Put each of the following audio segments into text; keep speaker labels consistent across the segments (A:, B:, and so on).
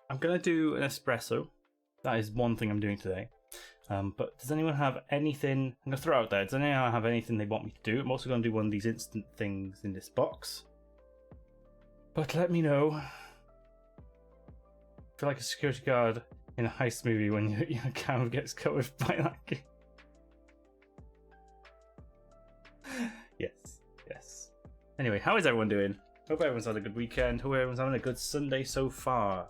A: I'm going to do an espresso. That is one thing I'm doing today. But does anyone have anything? I'm going to throw out there. Does anyone have anything they want me to do? I'm also going to do one of these instant things in this box. But let me know. I feel like a security guard in a heist movie when your camera gets covered by that game. Yes. Anyway, how is everyone doing? Hope everyone's had a good weekend. Hope everyone's having a good Sunday so far.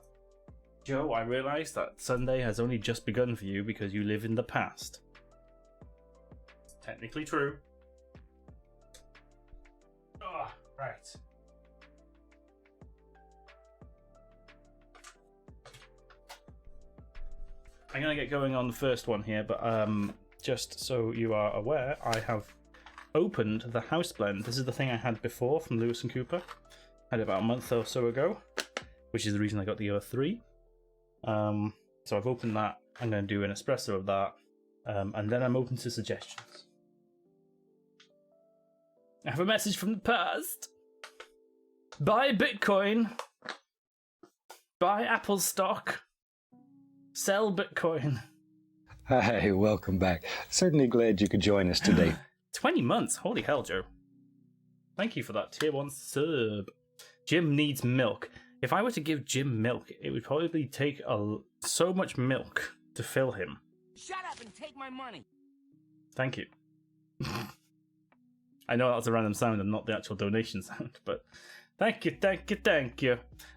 A: Joe, I realise that Sunday has only just begun for you because you live in the past. It's technically true. Oh, right. I'm going to get going on the first one here, but just so you are aware, I have opened the house blend. This is the thing I had before from Lewis & Cooper. I had it about a month or so ago, which is the reason I got the other three. So I've opened that. I'm going to do an espresso of that, and then I'm open to suggestions. I have a message from the past. Buy Bitcoin. Buy Apple stock. Sell Bitcoin.
B: Hi, welcome back. Certainly glad you could join us today.
A: 20 months. Holy hell, Joe. Thank you for that tier 1 sub. Jim needs milk. If I were to give Jim milk, it would probably take so much milk to fill him.
C: Shut up and take my money.
A: Thank you. I know that's a random sound and not the actual donation sound, but thank you.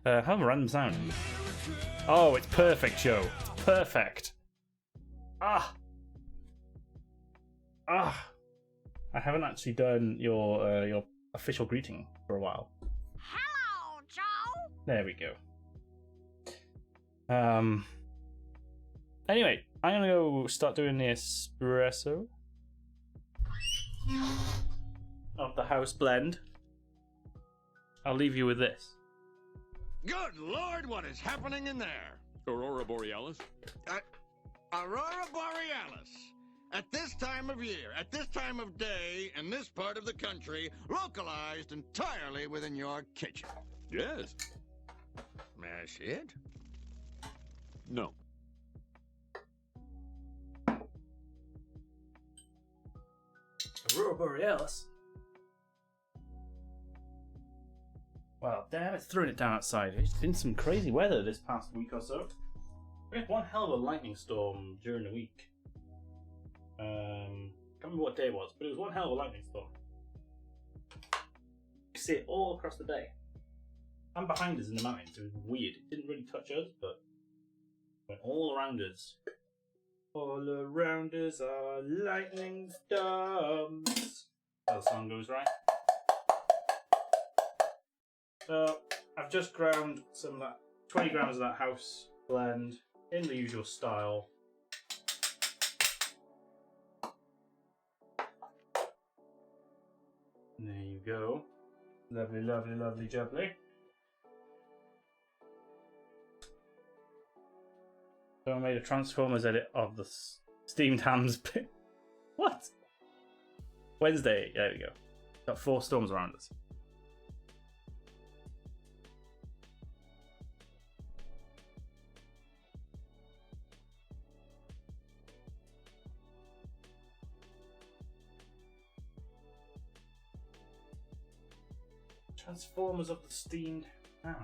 A: Have a random sound. Oh, it's perfect, Joe. It's perfect. I haven't actually done your official greeting for a while.
C: Hello, Joe.
A: There we go. Anyway, I'm gonna go start doing the espresso of the house blend. I'll leave you with this.
D: Good Lord, what is happening in there?
E: Aurora Borealis?
D: Aurora Borealis. At this time of year, at this time of day, in this part of the country, localized entirely within your kitchen.
E: Yes.
D: That's it?
E: No.
A: Aurora Borealis? Well, damn, it's throwing it down outside. It's been some crazy weather this past week or so. We had one hell of a lightning storm during the week. Can't remember what day it was, but it was one hell of a lightning storm. You see it all across the day. And behind us in the mountains. It was weird. It didn't really touch us, but it went all around us. All around us are lightning storms. How the song goes, right? So, I've just ground some of that, 20 grams of that house blend in the usual style. And there you go. Lovely, lovely, lovely, jubbly. So I made a Transformers edit of the steamed hams bit. What? Wednesday, there we go. Got 4 storms around us. Transformers of the steamed ham.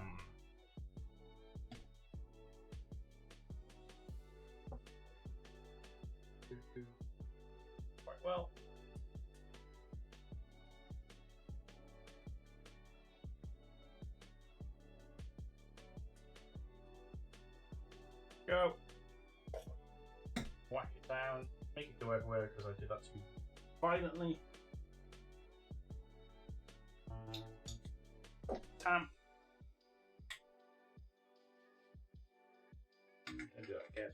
A: Quite well. Go. Whack it down. Make it go everywhere because I did that too violently. Tam. I'll do that again.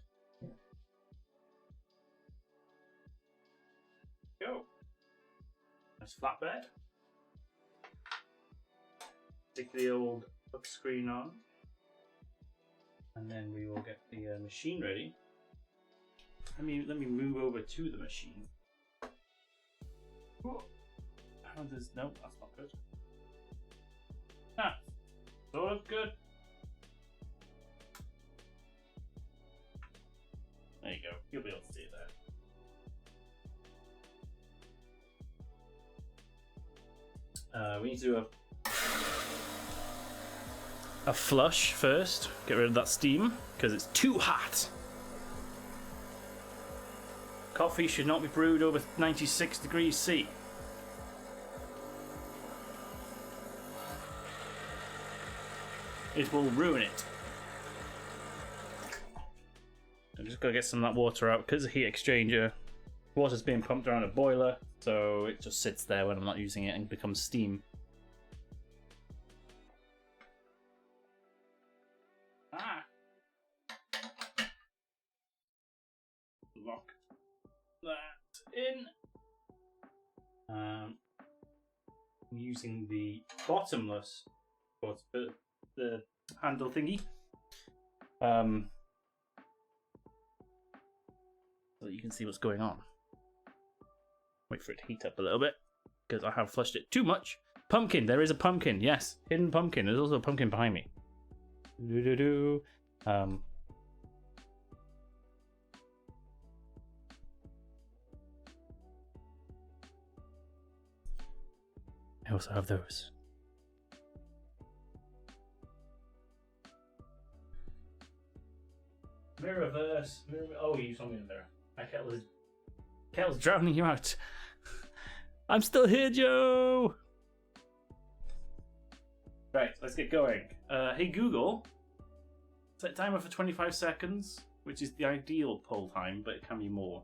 A: Go. Nice flatbed. Stick the old hook screen on. And then we will get the machine ready. Let me move over to the machine. Oh, no, that's not good. Ah, sort of good. You'll be able to see it there. We need to do a flush first. Get rid of that steam because it's too hot. Coffee should not be brewed over 96 degrees C. It will ruin it. I'm just gonna get some of that water out because the heat exchanger. Water's being pumped around a boiler, so it just sits there when I'm not using it and becomes steam. Lock that in. I'm using the bottomless, the handle thingy, so that you can see what's going on. Wait for it to heat up a little bit because I have flushed it too much. Pumpkin, there is a pumpkin. Yes, hidden pumpkin. There's also a pumpkin behind me. I also have those. Mirrorverse. Oh, you saw me in there. My kettle's drowning you out. I'm still here, Joe. Right, let's get going. Hey Google, set timer for 25 seconds, which is the ideal pull time, but it can be more.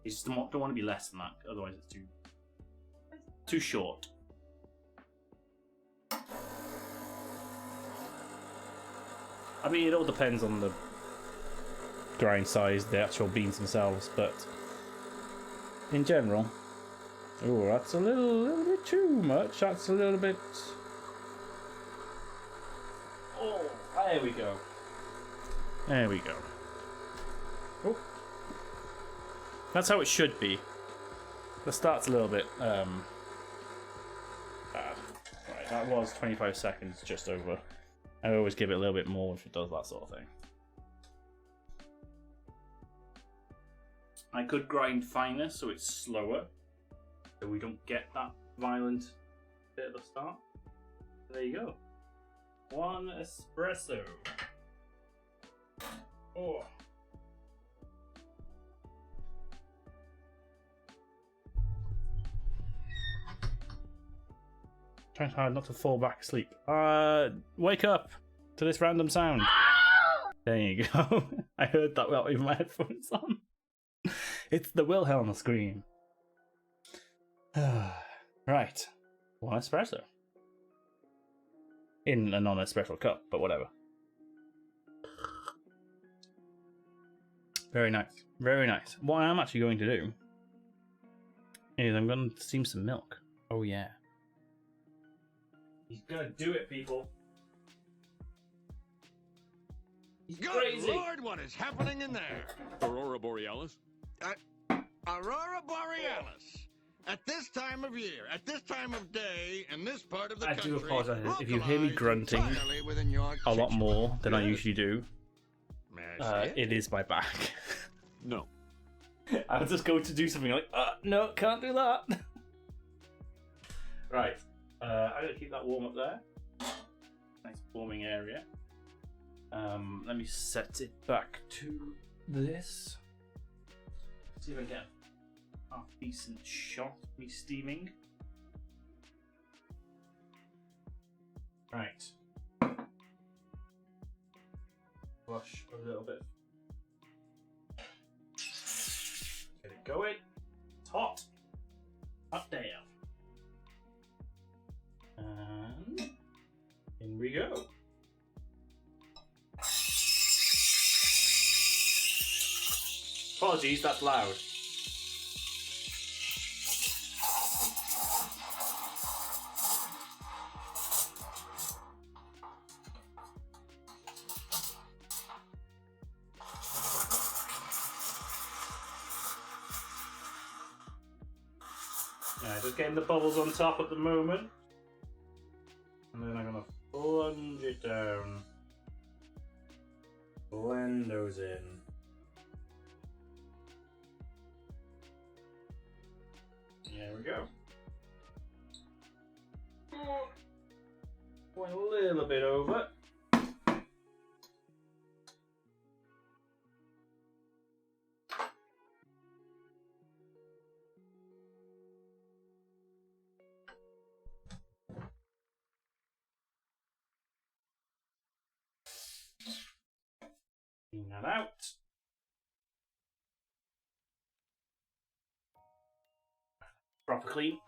A: You just don't want to be less than that, otherwise it's too short. I mean, it all depends on the grind size, the actual beans themselves, but in general. Oh, that's a little bit too much. That's a little bit. Oh, there we go. There we go. Oh, that's how it should be. The start's a little bit bad. Right, that was 25 seconds, just over. I always give it a little bit more if it does that sort of thing. I could grind finer so it's slower, so we don't get that violent bit at the start. There you go. One espresso. Oh. Trying hard not to fall back asleep. Wake up to this random sound. There you go. I heard that without even my headphones on. It's the Wilhelm scream. Right. One espresso. In a non-espresso cup, but whatever. Very nice. Very nice. What I'm actually going to do is I'm going to steam some milk. Oh yeah. He's gonna do it, people. He's
D: Good
A: crazy.
D: Lord, what is happening in there?
E: Aurora Borealis?
D: Aurora Borealis. At this time of year, at this time of day, in this part of the country,
A: I do apologise if you hear me grunting a lot more than I usually do. It is my back.
E: No.
A: I was just going to do something like, no, can't do that. Right. I'm going to keep that warm up there. Nice warming area. Let me set it back to this. See if I can get a decent shot of me steaming. Right. Flush a little bit. Get it going. It's hot. Up down. And in we go. Apologies, that's loud. Yeah, just getting the bubbles on top at the moment. And then I'm going to plunge it down. Blend those in. There we go. Going a little bit over. Clean that out. Proper clean.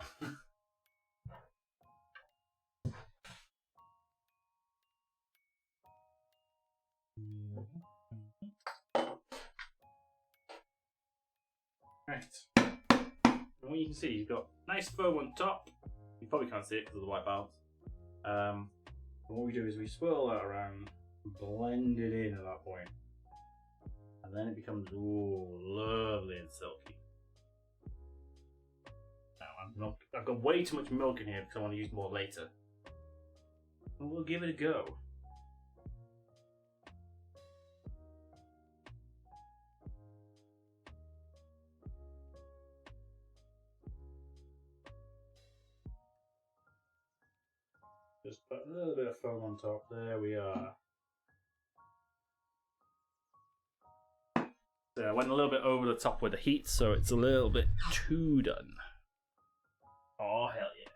A: Right. And what you can see, you've got nice foam on top. You probably can't see it because of the white balance. What we do is we swirl that around, blend it in at that point, and then it becomes lovely and silky. Now I've got way too much milk in here because I want to use more later. And we'll give it a go. Just put a little bit of foam on top. There we are. So I went a little bit over the top with the heat, so it's a little bit too done. Oh, hell yeah.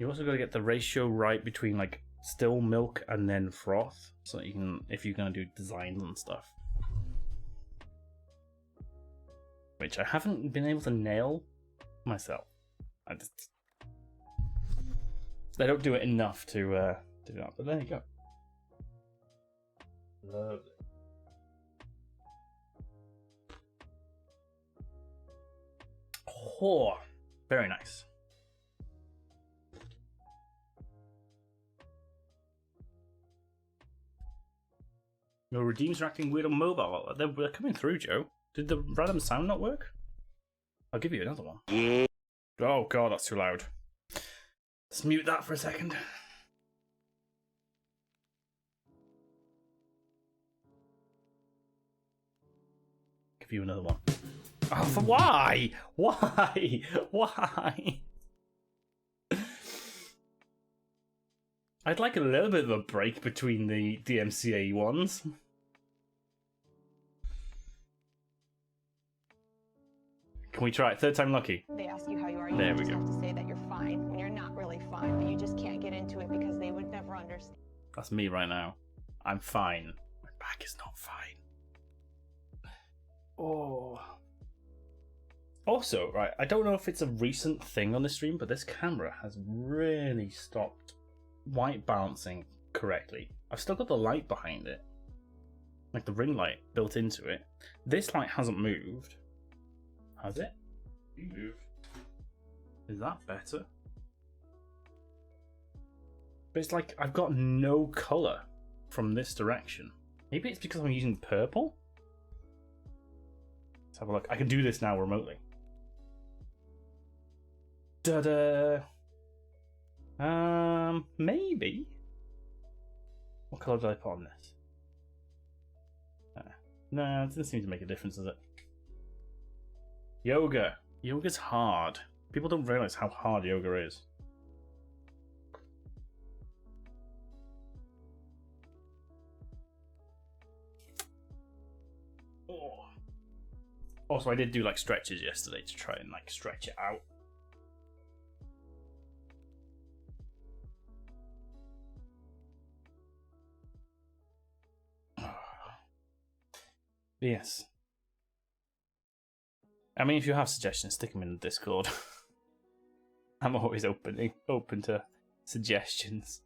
A: You also got to get the ratio right between like still milk and then froth, so that you can, if you're going to do designs and stuff. Which I haven't been able to nail myself. They don't do it enough to do that, but there you go. Lovely. Oh, very nice. Your redeems are acting weird on mobile. They're coming through, Joe. Did the random sound not work? I'll give you another one. Oh god, that's too loud. Let's mute that for a second. Give you another one. Oh, for why? Why? Why? I'd like a little bit of a break between the DMCA ones. Can we try it? Third time lucky.
F: They ask you how you are. You
A: There we
F: just
A: go.
F: have to say that you're fine when you're not really fine, but you just can't get into it because they would never understand.
A: That's me right now. I'm fine. My back is not fine. Oh. Also, right, I don't know if it's a recent thing on the stream, but this camera has really stopped white balancing correctly. I've still got the light behind it, like the ring light built into it. This light hasn't moved. Has it? You moved. Is that better? But it's like I've got no colour from this direction. Maybe it's because I'm using purple? Let's have a look. I can do this now remotely. Da-da! Maybe. What colour did I put on this? No, it doesn't seem to make a difference, does it? Yoga. Yoga's hard. People don't realise how hard yoga is. Oh. Also, I did do like stretches yesterday to try and like stretch it out. Yes. I mean, if you have suggestions, stick them in the Discord. I'm always open to suggestions.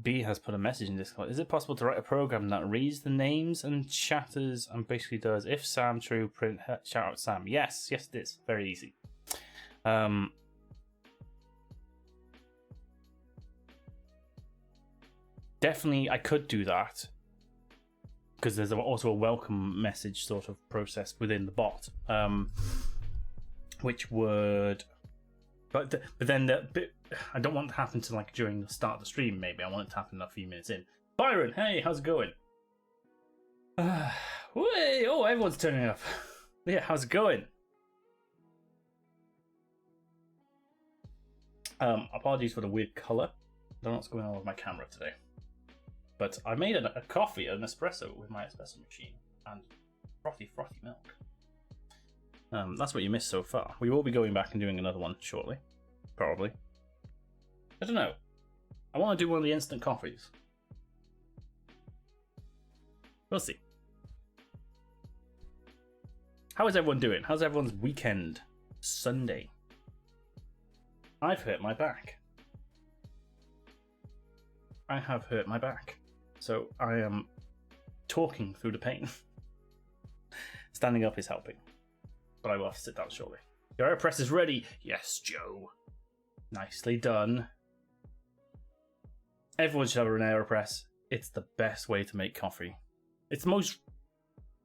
A: B has put a message in Discord. Is it possible to write a program that reads the names and chatters and basically does if Sam true, print shout out Sam? Yes, it is. Very easy. Definitely, I could do that. Because there's also a welcome message sort of process within the bot, which would, but then I don't want it to happen to like during the start of the stream. Maybe I want it to happen a few minutes in. Byron, hey, how's it going? Whey, oh, everyone's turning up. Yeah, how's it going? Apologies for the weird colour. I don't know what's going on with my camera today. But I made a coffee, an espresso with my espresso machine, and frothy milk. That's what you missed so far. We will be going back and doing another one shortly. Probably. I don't know. I want to do one of the instant coffees. We'll see. How is everyone doing? How's everyone's weekend? Sunday. I've hurt my back. I have hurt my back. So I am talking through the pain. Standing up is helping. But I will have to sit down shortly. Your AeroPress is ready. Yes, Joe. Nicely done. Everyone should have an AeroPress. It's the best way to make coffee. It's the most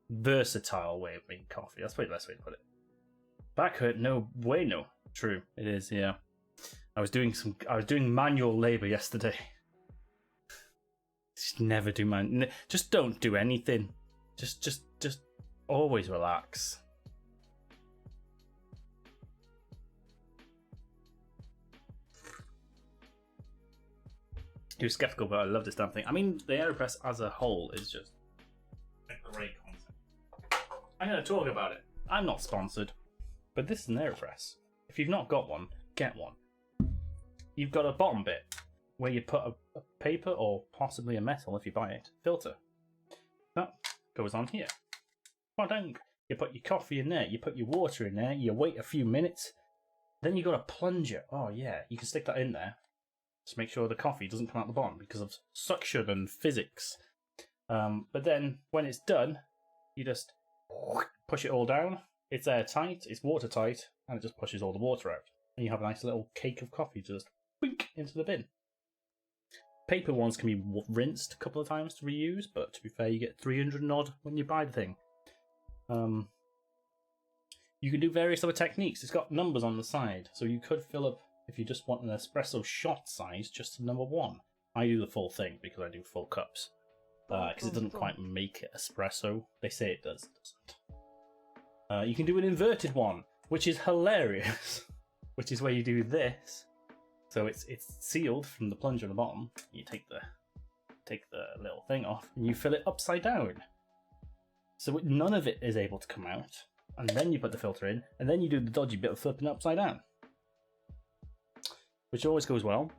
A: versatile way of making coffee. That's probably the best way to put it. Back hurt? No way, no. True, it is. Yeah, I was doing manual labor yesterday. Just never do just don't do anything. Just always relax. He was skeptical, but I love this damn thing. I mean, the AeroPress as a whole is just a great concept. I'm going to talk about it. I'm not sponsored, but this is an AeroPress. If you've not got one, get one. You've got a bottom bit where you put a paper or possibly a metal, if you buy it, filter. That goes on here. You put your coffee in there, you put your water in there, you wait a few minutes, then you got a plunger. Oh yeah, you can stick that in there. Just make sure the coffee doesn't come out the bottom because of suction and physics. But then when it's done, you just push it all down. It's airtight, it's watertight, and it just pushes all the water out. And you have a nice little cake of coffee just wink into the bin. Paper ones can be rinsed a couple of times to reuse, but to be fair, you get 300 and odd when you buy the thing. You can do various other techniques. It's got numbers on the side, so you could fill up, if you just want an espresso shot size, just to number 1. I do the full thing because I do full cups. Because it doesn't quite make it espresso. They say it does. It doesn't. You can do an inverted one, which is hilarious. Which is where you do this. So it's sealed from the plunger on the bottom. You take the little thing off and you fill it upside down. So none of it is able to come out. And then you put the filter in, and then you do the dodgy bit of flipping it upside down. Which always goes well.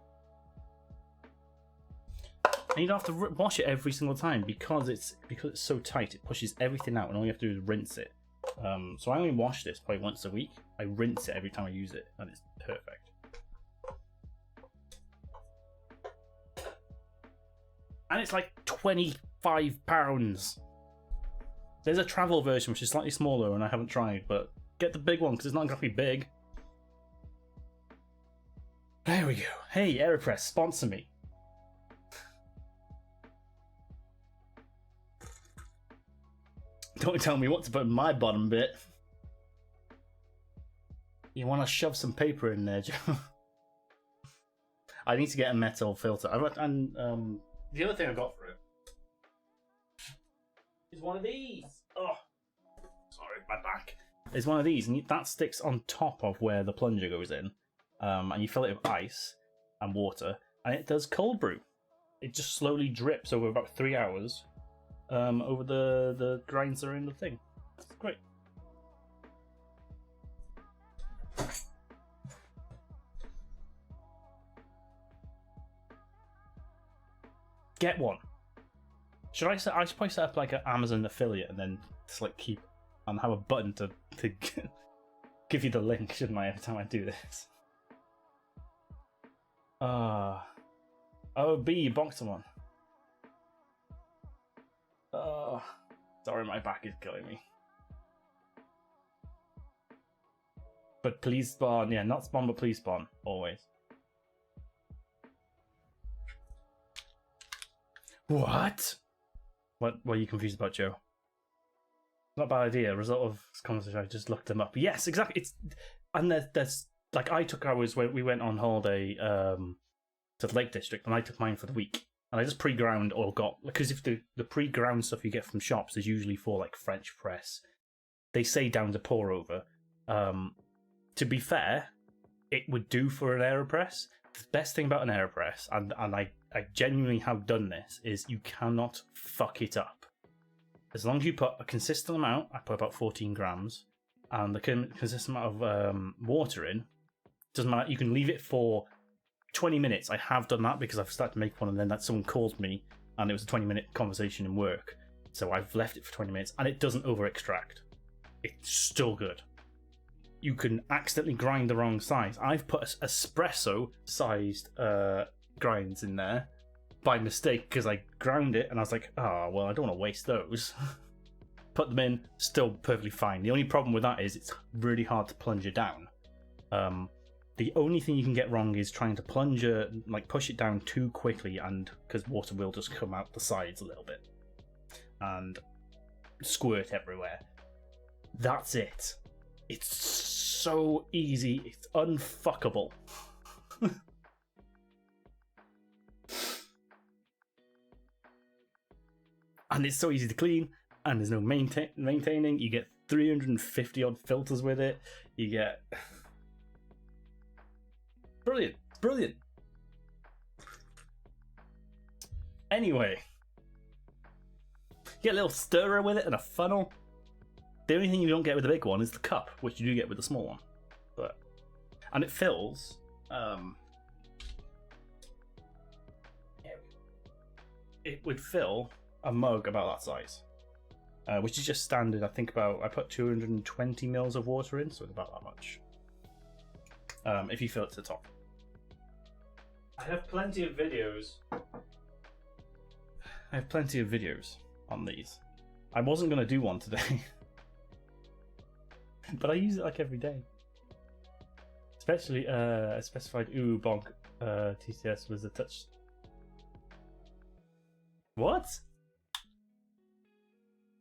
A: And you don't have to wash it every single time because it's so tight. It pushes everything out, and all you have to do is rinse it. So I only wash this probably once a week. I rinse it every time I use it, and it's perfect. And it's like £25. There's a travel version which is slightly smaller, and I haven't tried, but get the big one because it's not exactly big. There we go. Hey, AeroPress, sponsor me. Don't tell me what to put in my bottom bit. You want to shove some paper in there, Joe? I need to get a metal filter. And the other thing I got for it is one of these. Oh, sorry, my back. It's one of these, and that sticks on top of where the plunger goes in. And you fill it with ice and water, and it does cold brew. It just slowly drips over about 3 hours over the grinds that are in the thing. It's great. Get one. Should I should probably set up like an Amazon affiliate and then just like keep and have a button to give you the link, shouldn't I, every time I do this? Oh, B, you bonked someone. Oh, sorry, my back is killing me. But please spawn, yeah, not spawn, but please spawn, always. What? What are you confused about, Joe? Not a bad idea. Result of this conversation, I just looked them up. Yes, exactly. And there's like I took ours when we went on holiday to the Lake District, and I took mine for the week. And I just pre-ground or got, because if the pre-ground stuff you get from shops is usually for like French press, they say down to pour over. To be fair, it would do for an AeroPress. The best thing about an AeroPress, and I genuinely have done this, is you cannot fuck it up. As long as you put a consistent amount, I put about 14 grams, and the consistent amount of water in, doesn't matter, you can leave it for 20 minutes. I have done that because I've started to make one, and then that someone called me, and it was a 20-minute conversation in work. So I've left it for 20 minutes, and it doesn't over-extract. It's still good. You can accidentally grind the wrong size. I've put espresso-sized grinds in there by mistake because I ground it, and I was like, oh, well, I don't want to waste those. Put them in, still perfectly fine. The only problem with that is it's really hard to plunge it down. The only thing you can get wrong is trying to push it down too quickly, and because water will just come out the sides a little bit and squirt everywhere. That's it. It's so easy. It's unfuckable. And it's so easy to clean, and there's no maintaining. You get 350 odd filters with it. You get brilliant. Anyway, you get a little stirrer with it and a funnel. The only thing you don't get with the big one is the cup, which you do get with the small one. And it fills. It would fill a mug about that size, which is just standard. I think I put 220 mils of water in, so it's about that much. If you fill it to the top. I have plenty of videos on these. I wasn't going to do one today. But I use it like every day. Especially specified bonk TCS was a touch. What?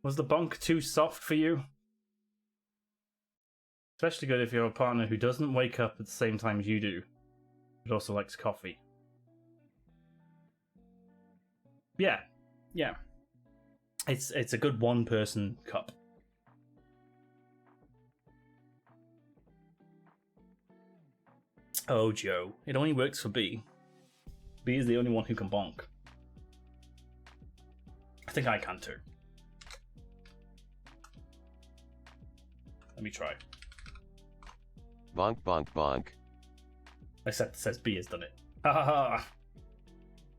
A: Was the bonk too soft for you? Especially good if you're a partner who doesn't wake up at the same time as you do, but also likes coffee. Yeah. It's a good one-person cup. Oh, Joe. It only works for B. B is the only one who can bonk. I think I can too. Let me try.
G: Bonk, bonk, bonk.
A: Except it says B has done it. Ha ha ha.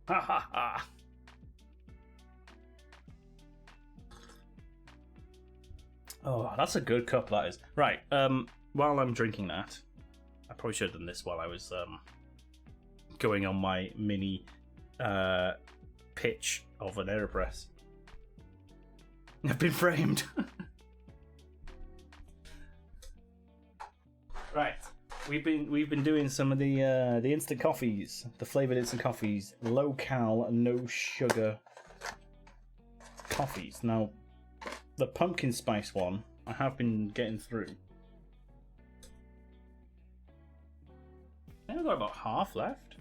A: Ha ha ha. Oh, that's a good cup, that is. Right, while I'm drinking that, I probably should have done this while I was going on my mini pitch of an AeroPress. I've been framed. Right, we've been doing some of the instant coffees, the flavored instant coffees, low cal, no sugar coffees. Now, the pumpkin spice one, I have been getting through. I think I've got about half left.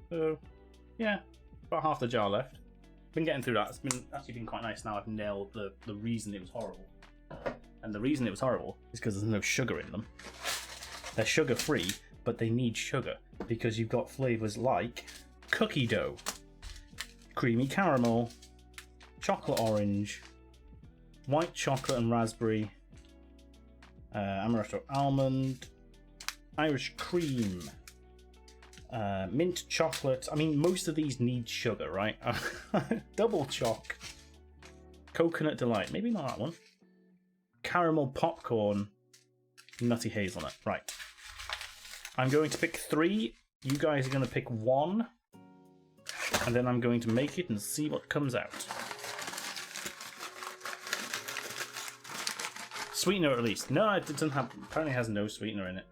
A: So, yeah, about half the jar left. Been getting through that. It's actually been quite nice now. I've nailed the reason it was horrible. And the reason it was horrible is because there's no sugar in them. They're sugar free, but they need sugar because you've got flavours like cookie dough, creamy caramel, chocolate orange, white chocolate and raspberry, amaretto almond, Irish cream, mint chocolate. I mean, most of these need sugar, right? Double choc, coconut delight. Maybe not that one. Caramel popcorn, nutty hazelnut. Right. I'm going to pick 3. You guys are going to pick 1. And then I'm going to make it and see what comes out. Sweetener at least. No, it doesn't have. Apparently, it has no sweetener in it.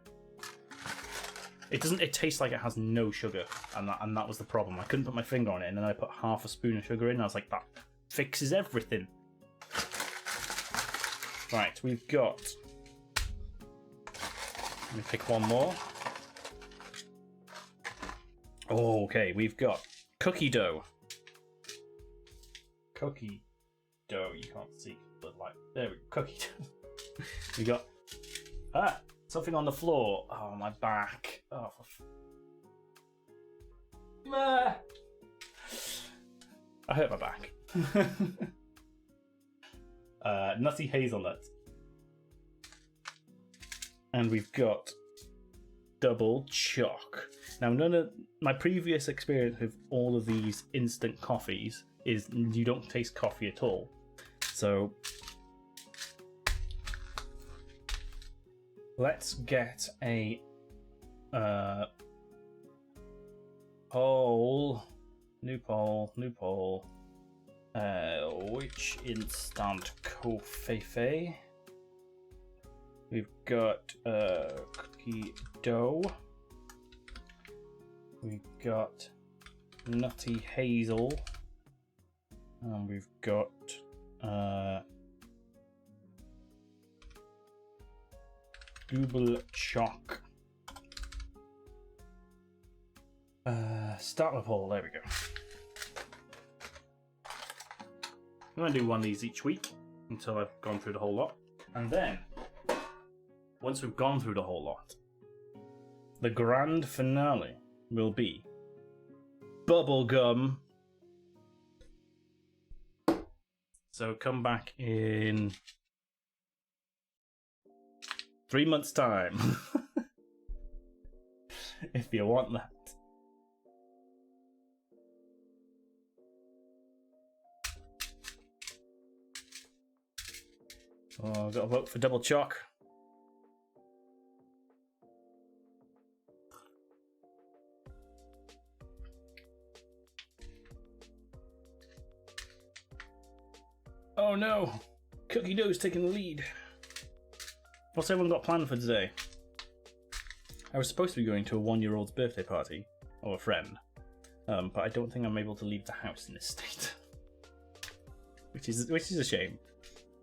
A: It doesn't. It tastes like it has no sugar, and that was the problem. I couldn't put my finger on it, and then I put half a spoon of sugar in. And I was like, that fixes everything. Right, we've got. Let me pick one more. Oh, okay, we've got cookie dough. Cookie dough. You can't see, but like there we go. Cookie dough. We got something on the floor. Oh, my back. Oh. I hurt my back. Nutty hazelnut. And we've got double choc. Now, none of my previous experience with all of these instant coffees is you don't taste coffee at all. So let's get a new poll. Which instant COOFFAY? We've got cookie dough. We've got nutty hazel. And we've got double choc. Start the poll. There we go. I'm going to do one of these each week until I've gone through the whole lot. And then, once we've gone through the whole lot, the grand finale will be bubblegum. So come back in 3 months' time. If you want that. Oh, I've got to vote for double choc. Oh no! Cookie dough's taking the lead. What's everyone got planned for today? I was supposed to be going to a 1-year-old's birthday party, or a friend, but I don't think I'm able to leave the house in this state. which is a shame,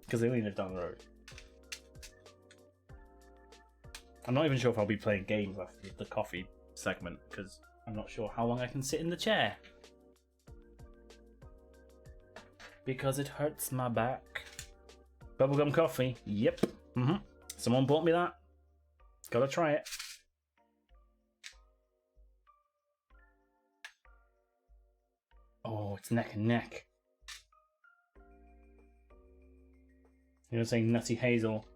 A: because they only live down the road. I'm not even sure if I'll be playing games after the coffee segment, because I'm not sure how long I can sit in the chair. Because it hurts my back. Bubblegum coffee. Yep. Someone bought me that. Gotta try it. Oh, it's neck and neck. You're saying nutty hazel.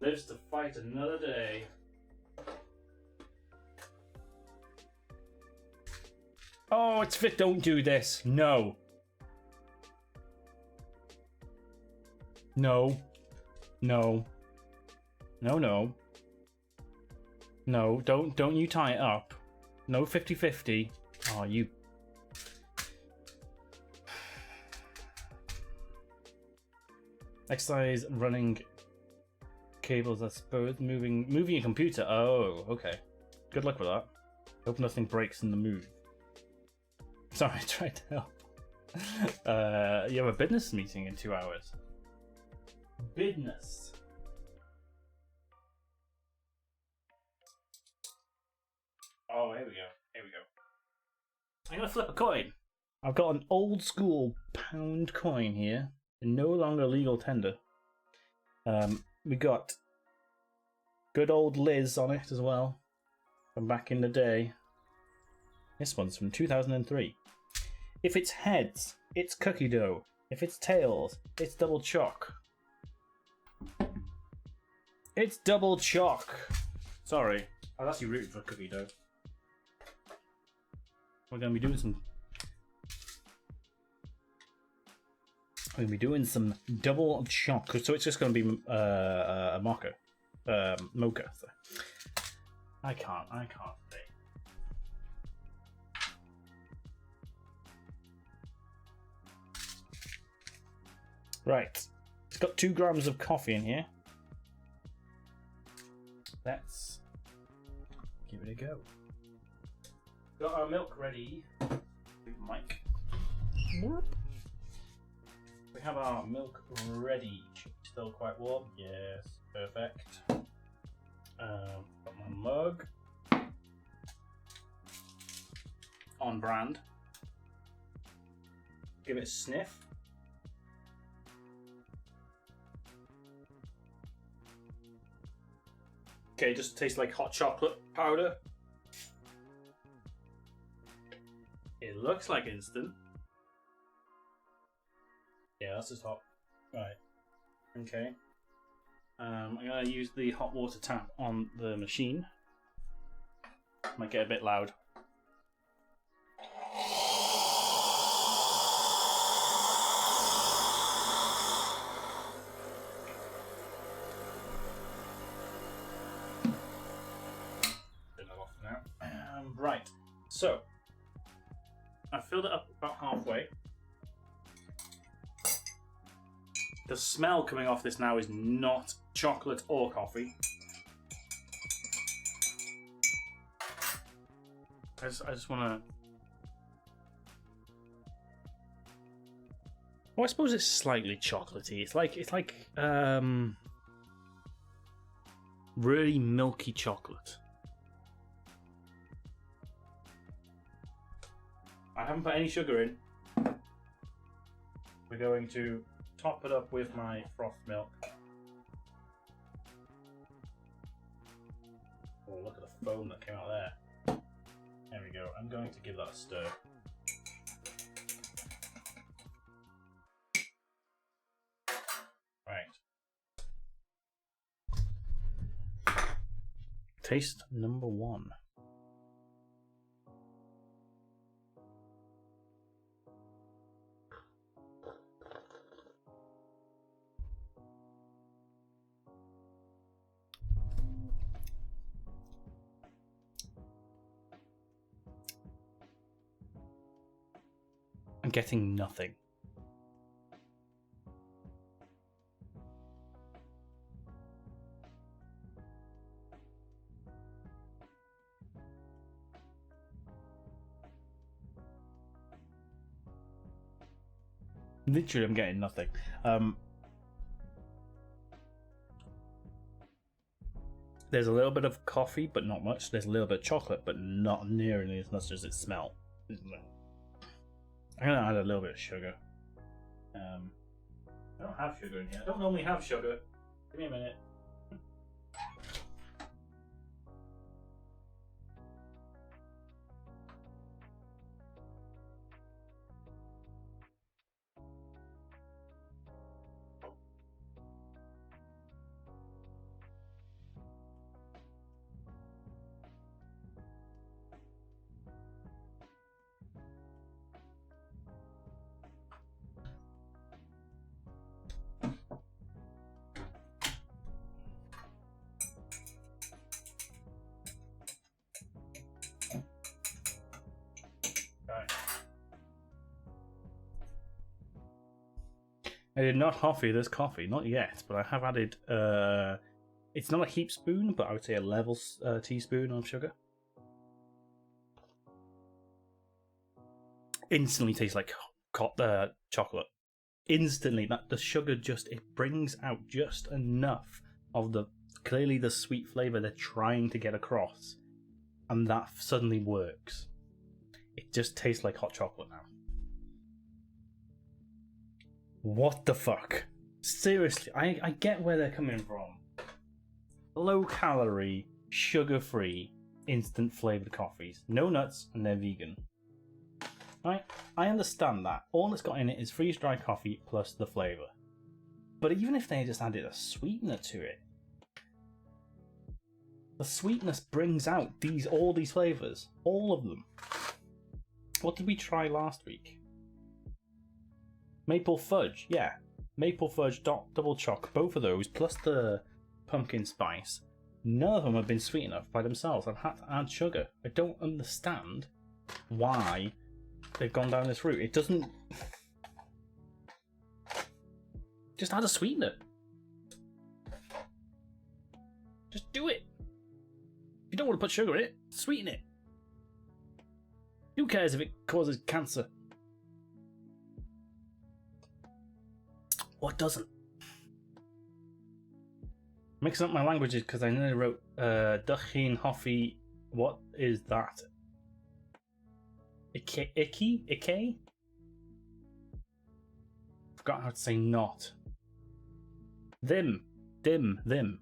A: Lives to fight another day. Oh, it's fit. Don't do this. No. No. No. No, no. No, don't you tie it up. No 50-50. Oh, you... Exercise running cables, I suppose. Moving your computer. Oh, okay. Good luck with that. Hope nothing breaks in the move. Sorry, I tried to help. You have a business meeting in 2 hours. Business. Oh, here we go. Here we go. I'm gonna flip a coin. I've got an old school pound coin here. No longer legal tender. We got good old Liz on it as well. From back in the day. This one's from 2003. If it's heads, it's cookie dough. If it's tails, it's double choc. It's double choc. Sorry, I was actually rooting for cookie dough. We're gonna be doing some. We're gonna be doing some double choc. So it's just gonna be a mocha, mocha. So. I can't say. Right, it's got 2 grams of coffee in here. Let's give it a go. Got our milk ready. Mike. We have our milk ready. Still quite warm. Yes, perfect. Got my mug. on brand. Give it a sniff. Okay, it just tastes like hot chocolate powder. It looks like instant. Yeah, that's just hot. Right. Okay. I'm gonna use the hot water tap on the machine. Might get a bit loud. Turn that off now. Right. So I filled it up about halfway. The smell coming off this now is not chocolate or coffee. I just want to. Well, I suppose it's slightly chocolatey. It's like really milky chocolate. I haven't put any sugar in. We're going to top it up with my froth milk. Oh, look at the foam that came out there. There we go. I'm going to give that a stir. Right. Taste number 1. I'm getting nothing. Literally, I'm getting nothing. There's a little bit of coffee, but not much. There's a little bit of chocolate, but not nearly as much as it smells. I'm gonna add a little bit of sugar. I don't have sugar in here. I don't normally have sugar. Give me a minute. I did not coffee this coffee, not yet, but I have added, it's not a heap spoon, but I would say a level teaspoon of sugar. Instantly tastes like chocolate. Instantly, that the sugar it brings out just enough of clearly the sweet flavour they're trying to get across, and that suddenly works. It just tastes like hot chocolate now. What the fuck? Seriously, I get where they're coming from. Low calorie, sugar free, instant flavoured coffees. No nuts, and they're vegan. Right? I understand that. All it's got in it is freeze dried coffee plus the flavour. But even if they just added a sweetener to it, the sweetness brings out all these flavours. All of them. What did we try last week? Maple fudge, yeah. Maple fudge, double choc, both of those, plus the pumpkin spice. None of them have been sweet enough by themselves. I've had to add sugar. I don't understand why they've gone down this route. It doesn't... Just add a sweetener. Just do it. If you don't want to put sugar in it, sweeten it. Who cares if it causes cancer? What doesn't? Mixing up my languages because I nearly wrote Duchin Hoffy. What is that? Icky? Forgot how to say not. Them. Them.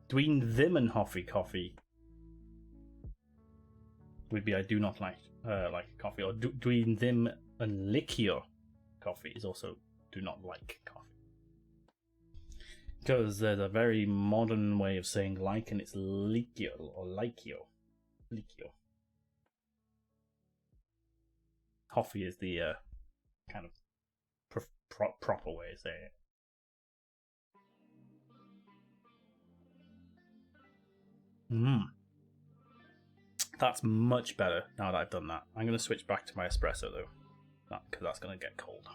A: Between them and Hoffy Coffee would be I do not like coffee. Or between them and Liquor Coffee is also do not like coffee. Because there's a very modern way of saying like, and it's Liquor or Likio. Liquor. Coffee is the kind of proper way of saying it. That's much better now that I've done that. I'm going to switch back to my espresso though, because that's going to get cold.